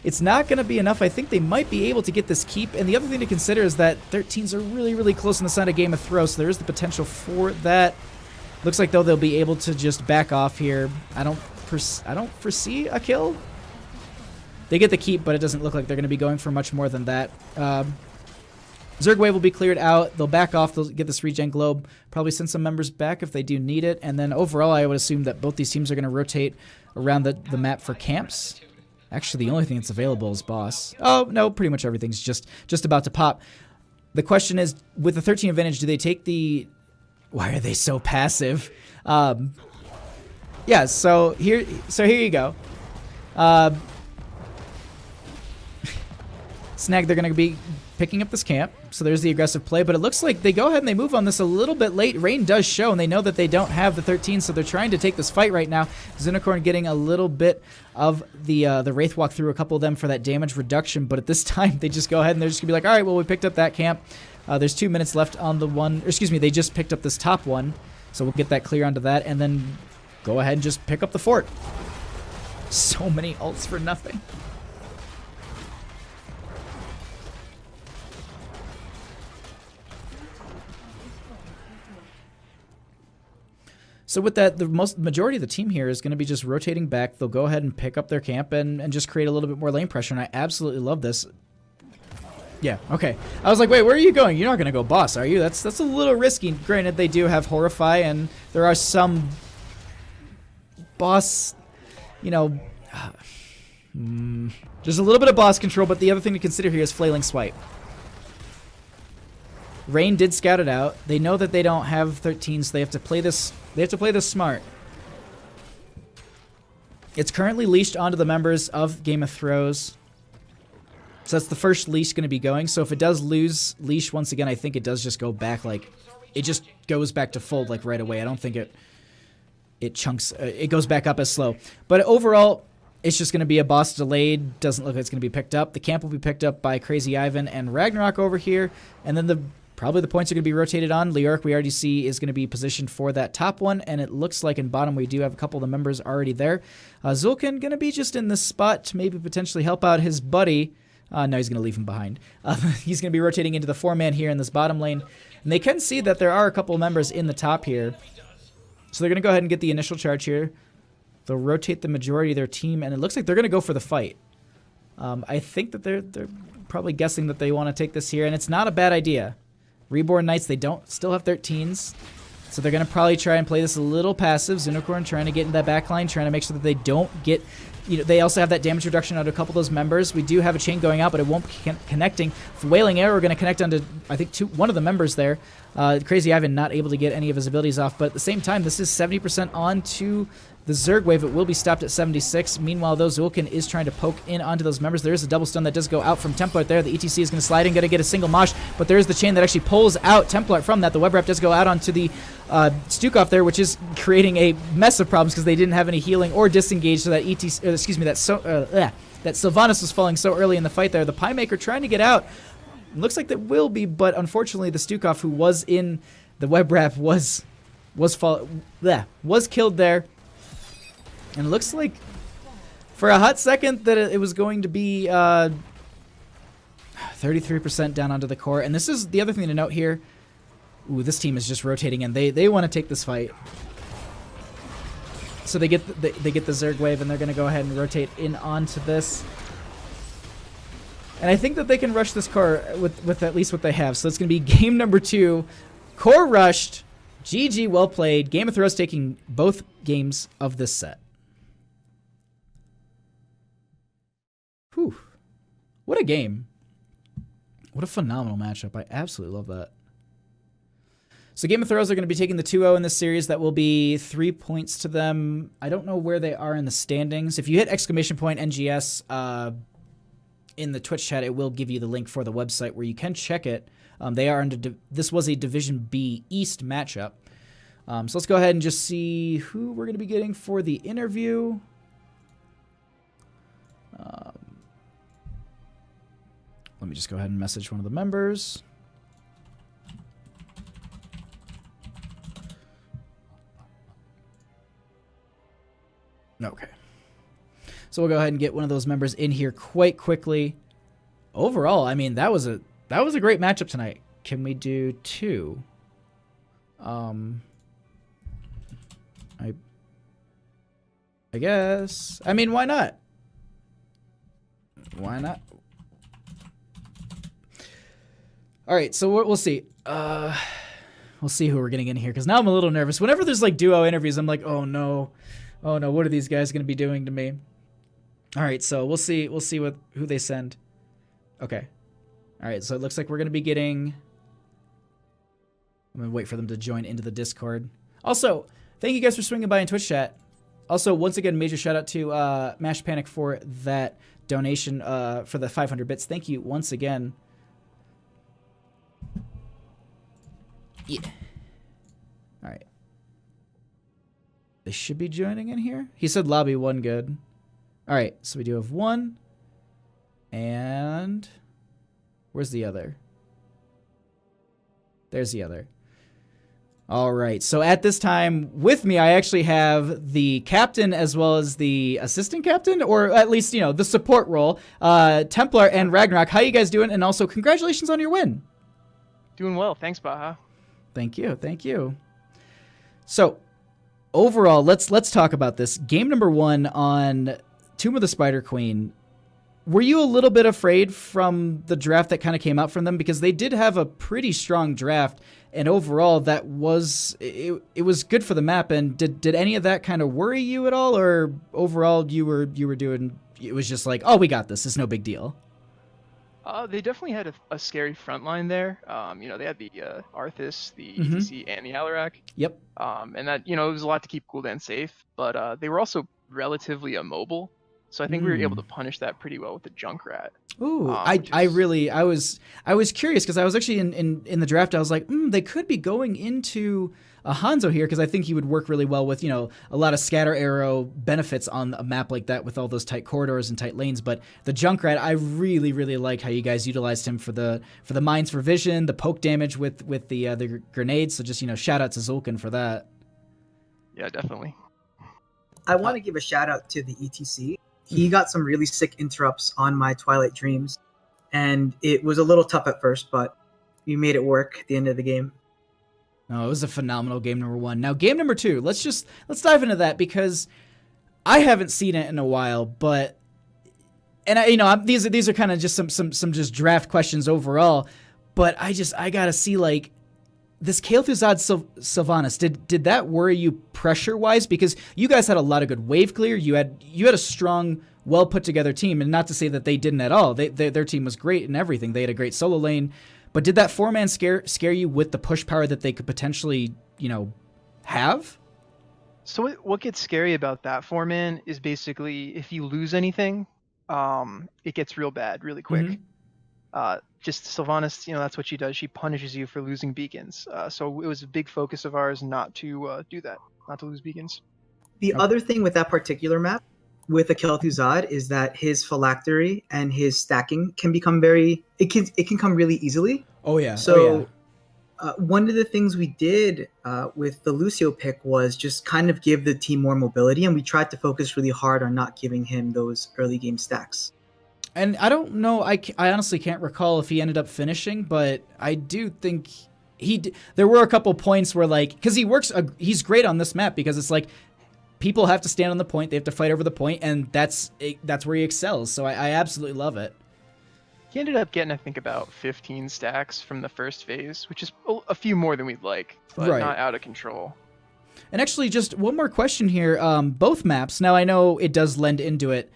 It's not going to be enough. I think they might be able to get this keep. And the other thing to consider is that 13s are really, really close on the side of Game of Thrones, so there is the potential for that. Looks like, though, they'll be able to just back off here. I don't foresee a kill. They get the keep, but it doesn't look like they're going to be going for much more than that. Zerg wave will be cleared out. They'll back off. They'll get this regen globe. Probably send some members back if they do need it. And then overall, I would assume that both these teams are going to rotate around the map for camps. Actually, the only thing that's available is boss. Oh, no, pretty much everything's just about to pop. The question is, with the 13 advantage, do they take the... Why are they so passive? Yeah, so here you go. Snag, they're going to be picking up this camp, so there's the aggressive play, but it looks like they go ahead and they move on this a little bit late. Rain does show, and they know that they don't have the 13, so they're trying to take this fight right now. Zunicorn getting a little bit of the Wraith Walk through a couple of them for that damage reduction, but at this time, they just go ahead and they're just going to be like, all right, well, we picked up that camp. There's 2 minutes left on the one, or excuse me, they just picked up this top one, so we'll get that clear onto that, and then go ahead and just pick up the fort. So many ults for nothing. So with that, the majority of the team here is going to be just rotating back. They'll go ahead and pick up their camp and just create a little bit more lane pressure, and I absolutely love this. Yeah, okay. I was like, wait, where are you going? You're not going to go boss, are you? That's a little risky. Granted, they do have Horrify, and there are some boss, you know... there's a little bit of boss control, but the other thing to consider here is Flailing Swipe. Rain did scout it out. They know that they don't have 13, so they have to play this. They have to play this smart. It's currently leashed onto the members of Game of Thrones. So that's the first leash going to be going. So if it does lose leash once again, I think it does just go back, like, it just goes back to full, like, right away. I don't think it chunks, it goes back up as slow. But overall, it's just going to be a boss delayed. Doesn't look like it's going to be picked up. The camp will be picked up by Crazy Ivan and Ragnarok over here. And then probably the points are going to be rotated on. Leoric, we already see, is going to be positioned for that top one. And it looks like in bottom we do have a couple of the members already there. Zulkin going to be just in this spot to maybe potentially help out his buddy. No, he's going to leave him behind. He's going to be rotating into the 4-man here in this bottom lane. And they can see that there are a couple of members in the top here. So they're going to go ahead and get the initial charge here. They'll rotate the majority of their team, and it looks like they're going to go for the fight. I think that they're probably guessing that they want to take this here, and it's not a bad idea. Reborn Knights, they don't still have 13s, so they're going to probably try and play this a little passive. Unicorn trying to get in that back line, trying to make sure that they don't get... You know, they also have that damage reduction out of a couple of those members. We do have a chain going out, but it won't be connecting. Wailing Arrow are going to connect onto, I think, one of the members there. Crazy Ivan not able to get any of his abilities off, but at the same time, this is 70% on to the Zerg wave. It will be stopped at 76. Meanwhile, though, Zulkin is trying to poke in onto those members. There is a double stun that does go out from Templar there. The ETC is going to slide in, going to get a single mosh, but there is the chain that actually pulls out Templar from that. The web wrap does go out onto the Stukov there, which is creating a mess of problems because they didn't have any healing or disengage, so that that Sylvanas was falling so early in the fight there. The Pie Maker trying to get out. Looks like that will be, but unfortunately the Stukov, who was in the web wrap, was killed there. And it looks like for a hot second that it was going to be 33% down onto the core. And this is the other thing to note here. Ooh, this team is just rotating in. They want to take this fight. So they get the Zerg wave, and they're going to go ahead and rotate in onto this. And I think that they can rush this core with at least what they have. So it's going to be game number 2. Core rushed. GG, well played. Game of Thrones taking both games of this set. Whew. What a game. What a phenomenal matchup. I absolutely love that. So Game of Thrones are going to be taking the 2-0 in this series. That will be 3 points to them. I don't know where they are in the standings. If you hit !NGS in the Twitch chat, it will give you the link for the website where you can check it. They are under. This was a Division B East matchup. So let's go ahead and just see who we're going to be getting for the interview. Let me just go ahead and message one of the members. Okay. So we'll go ahead and get one of those members in here quite quickly. Overall, I mean, that was a great matchup tonight. Can we do 2? I guess. I mean, why not? Why not? All right, so we'll see. We'll see who we're getting in here, because now I'm a little nervous. Whenever there's like duo interviews, I'm like, oh no, what are these guys going to be doing to me? All right, so we'll see who they send. Okay. All right, so it looks like we're going to be getting... I'm going to wait for them to join into the Discord. Also, thank you guys for swinging by in Twitch chat. Also, once again, major shout out to Mash Panic for that donation for the 500 bits. Thank you once again. Yeah. All right. They should be joining in here. He said lobby 1 good. All right, so we do have 1. And where's the other? There's the other. All right, so at this time with me, I actually have the captain as well as the assistant captain, or at least, you know, the support role, Templar and Ragnarok. How you guys doing? And also, congratulations on your win. Doing well. Thanks, Baha. Thank you. Thank you. So, overall, let's talk about this. Game number 1 on Tomb of the Spider Queen. Were you a little bit afraid from the draft that kind of came out from them? Because they did have a pretty strong draft, and overall that was it was good for the map. And did any of that kind of worry you at all, or overall you were doing, it was just like, oh, we got this. It's no big deal. They definitely had a scary front line there. They had the Arthas, the ETC, and the Alarak. Yep. And that, it was a lot to keep Gul'dan safe, but they were also relatively immobile. So I think we were able to punish that pretty well with the Junkrat. Ooh, I was curious because I was actually in the draft. I was like, they could be going into a Hanzo here because I think he would work really well with a lot of scatter arrow benefits on a map like that with all those tight corridors and tight lanes. But the Junkrat, I really like how you guys utilized him for the mines for vision, the poke damage with the grenades. So just shout out to Zulkin for that. Yeah, definitely. I want to give a shout out to the ETC. He got some really sick interrupts on my Twilight Dreams, and it was a little tough at first, but we made it work at the end of the game. No, it was a phenomenal game number 1. Now, game number 2, let's dive into that because I haven't seen it in a while, but these are kind of just some just draft questions overall, but I gotta see like this Kael'Thuzad Sylvanas, did that worry you pressure-wise? Because you guys had a lot of good wave clear. You had a strong, well-put-together team, and not to say that they didn't at all. Their team was great and everything. They had a great solo lane. But did that 4-man scare you with the push power that they could potentially, have? So what gets scary about that 4-man is basically if you lose anything, it gets real bad really quick. Just Sylvanas, that's what she does. She punishes you for losing beacons. So it was a big focus of ours not to do that, not to lose beacons. The other thing with that particular map, with the Kael'Thuzad, is that his phylactery and his stacking can become it can come really easily. Oh yeah. So one of the things we did with the Lucio pick was just kind of give the team more mobility, and we tried to focus really hard on not giving him those early game stacks. And I don't know, I honestly can't recall if he ended up finishing, but I do think there were a couple points where because he's great on this map because it's like people have to stand on the point, they have to fight over the point, and that's where he excels. So I absolutely love it. He ended up getting, I think, about 15 stacks from the first phase, which is a few more than we'd like, but not out of control. And actually, just one more question here. Both maps, now I know it does lend into it,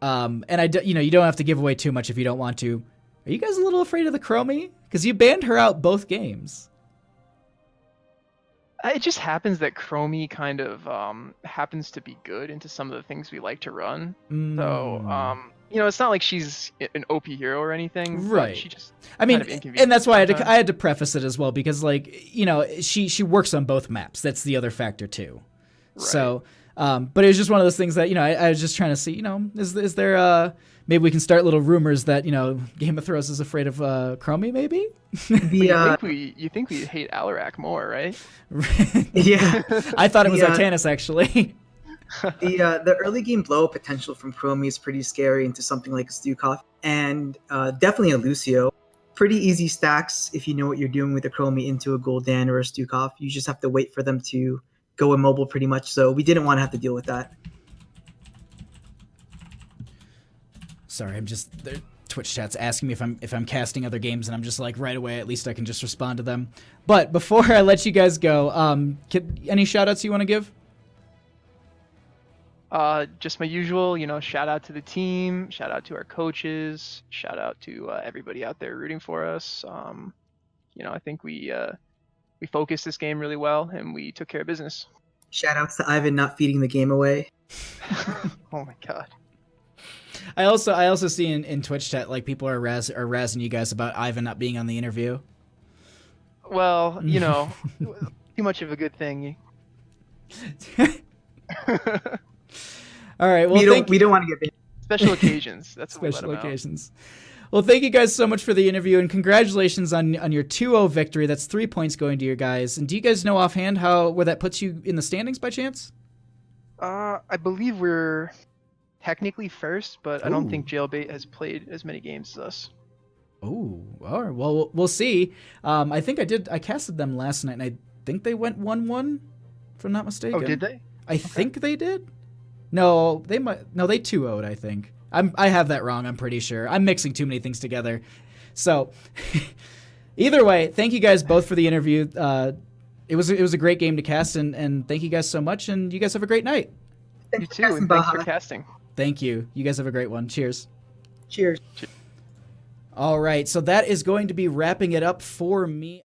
and you don't have to give away too much if you don't want to. Are you guys a little afraid of the Chromie? Because you banned her out both games. It just happens that Chromie kind of happens to be good into some of the things we like to run. So, it's not like she's an OP hero or anything. Right. She just and that's why I had to preface it as well because, she works on both maps. That's the other factor too. Right. So, but it was just one of those things that I was just trying to see. Is there maybe we can start little rumors that Game of Thrones is afraid of Chromie? Maybe. You think we hate Alarak more, right? Yeah. I thought it was Artanis actually. The early game blow potential from Chromie is pretty scary into something like a Stukov, and definitely a Lucio. Pretty easy stacks if you know what you're doing with a Chromie into a Gul'dan or a Stukov. You just have to wait for them to go immobile pretty much, so we didn't want to have to deal with that. Sorry, the Twitch chat's asking me if I'm casting other games, and I'm just like right away. At least I can just respond to them. But before I let you guys go, any shout outs you want to give? Just my usual, shout out to the team, shout out to our coaches, shout out to everybody out there rooting for us. I think we focused this game really well and we took care of business. Shout outs to Ivan not feeding the game away. Oh my god. I also see in Twitch chat people are razzing you guys about Ivan not being on the interview. Well, too much of a good thing. All right. Well, we don't want to get banned. Special occasions. That's special occasions. Well, thank you guys so much for the interview, and congratulations on your 2-0 victory. That's 3 points going to your guys. And do you guys know offhand where that puts you in the standings by chance? I believe we're technically first, but I don't think Jailbait has played as many games as us. Oh, all right. Well, we'll see. I think I casted them last night, and I think they went 1-1. if I'm not mistaken. Oh, did they? I think they did. No, they might. No, they 2-0'd, I think. I have that wrong, I'm pretty sure. I'm mixing too many things together. So, either way, thank you guys both for the interview. It was a great game to cast, and thank you guys so much, and you guys have a great night. You too, and thanks for casting. Thank you. You guys have a great one. Cheers. Cheers. All right, so that is going to be wrapping it up for me.